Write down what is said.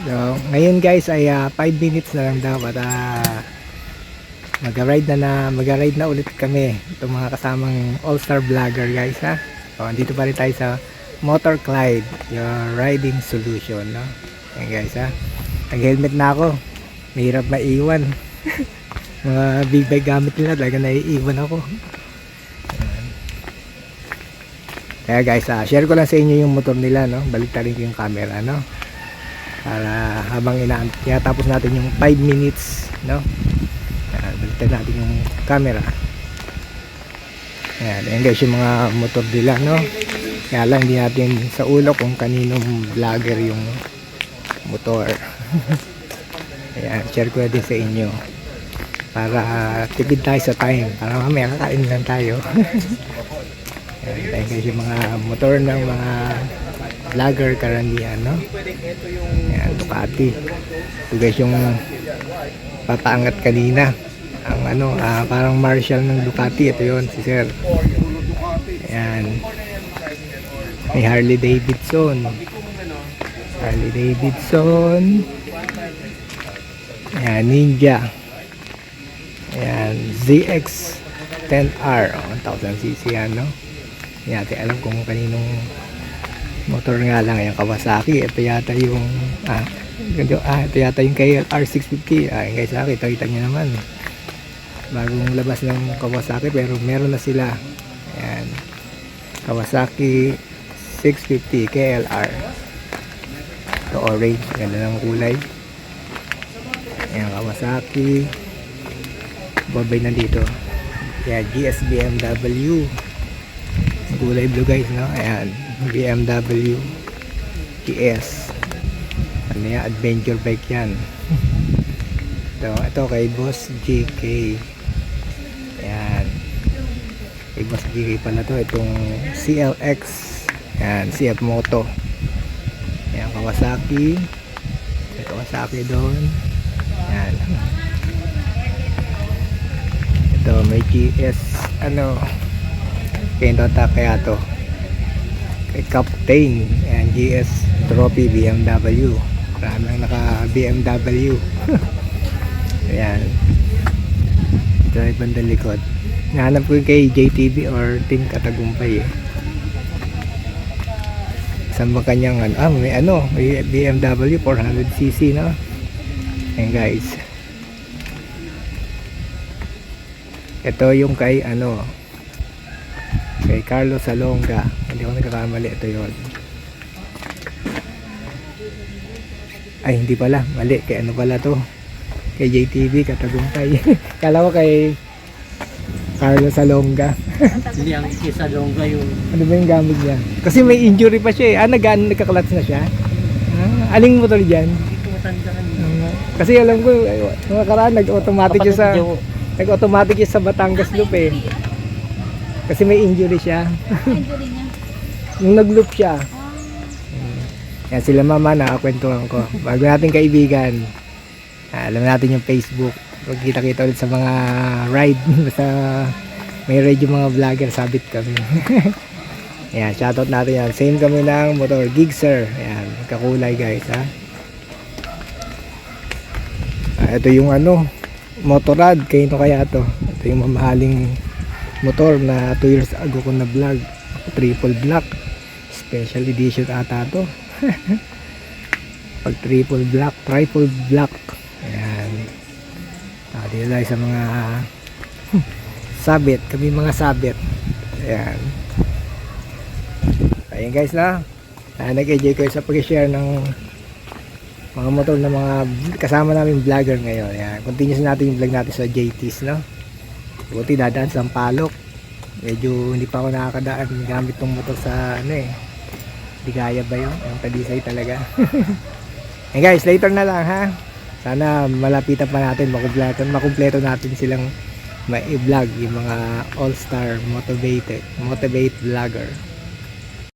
So, ngayon guys ay 5 minutes na lang daw at mag-ride na ulit kami. Itong mga kasamang all-star vlogger guys ha. So, andito pa rin tayo sa Motor Clyde, your riding solution, no? Ayan guys ha. Nag-helmet na ako. Mahirap maiwan. Mga big bike gamit nila, talaga naiiwan ako. Ayan. Kaya guys, share ko lang sa inyo yung motor nila, no? Baliktarin ko yung camera, no? Para habang tinatapos natin yung 5 minutes, no? Baliktad natin yung camera. Ayan guys yung mga motor nila, no? Kaya lang hindi natin sa ulo kung kaninong vlogger yung motor. Ayan, share ko din sa inyo para tipid tayo sa time, para mamaya kakain lang tayo. Ayan guys yung mga motor ng mga vlogger karamihan, no? Ayan, Ducati. Ito guys yung papaangat kanina ang parang Marshall ng Ducati. Ito yun, si Sir. Ayan, may Harley Davidson. Ayan, Ninja. Ayan, ZX 10R 1000cc yan, no? Hindi natin alam kung kaninong motor nga lang. Ayan, Kawasaki. Ito yata yung ito yata yung KLR 650. Ayan guys, kita nyo naman bagong labas ng Kawasaki, pero meron na sila. Ayan, Kawasaki 650 KLR. Ito orange, ganda ng kulay. Ayan, Kawasaki. Babay na dito. Ayan, GS BMW. Kulay blue guys, no? Ayan, BMW GS. Ano yan? Adventure bike yan. Ito kay Boss GK. Ayan, kay Boss GK pala to. Itong CLX. Ayan, CF Moto. Ayan, Kawasaki. May Kawasaki doon. Ayan. Ito may GS kaya to kay Captain. Ayan, GS Trophy BMW. Maraming naka BMW. Ayan, ito ay bandang likod. Nahanap ko kay JTB or Team Katagumpay Saan ba kanyang may may BMW 400cc, no? Ayan guys, ito yung kay kay Carlos Salonga. Hindi ko nagkakamali, ito yun. Ay, hindi pala, mali. Kay pala to, kay JTB Katagumpay. Kala ko kay Carlos Salonga. Hindi, ang isa Salonga yung... Ano ba yung gamit niya? Kasi may injury pa siya nagkaklats na siya. Aling motor dyan? Hindi ko matanda kanina. Kasi alam ko, mga karaan nag-automatic siya sa Batangas Loop Kasi may injury siya. Injury niya. Nung nag-loop siya. Yan sila mama, nakakwentuhan ko. Bago natin kaibigan, alam natin yung Facebook. Magkita-kita ulit sa mga ride. Basta may ride yung mga vlogger, sabit kami. Ayan, shoutout natin yan. Same kami ng motor, Gigzer. Ayan, kakulay guys ha. Ito yung Motorrad, kayo kaya to. Ito yung mamahaling motor na 2 years ago ko na vlog. Triple black. Special edition ata to. Pag triple black. Ayan. Dito tayo sa mga sabit. Kami mga sabit. Ayan. Ayan guys na. Nag-enjoy ko sa pag-share ng mga motor na mga kasama namin vlogger ngayon. Ayan. Continuous natin yung vlog natin sa JT's, no? Buti dadaan sa Palok. Medyo hindi pa ako nakakadaan gamit tong motor sa di kaya ba yun? Ang talisay talaga. And guys, later na lang ha. Sana malapitan pa natin, makumpleto natin silang ma-vlog yung mga all-star motivate vlogger.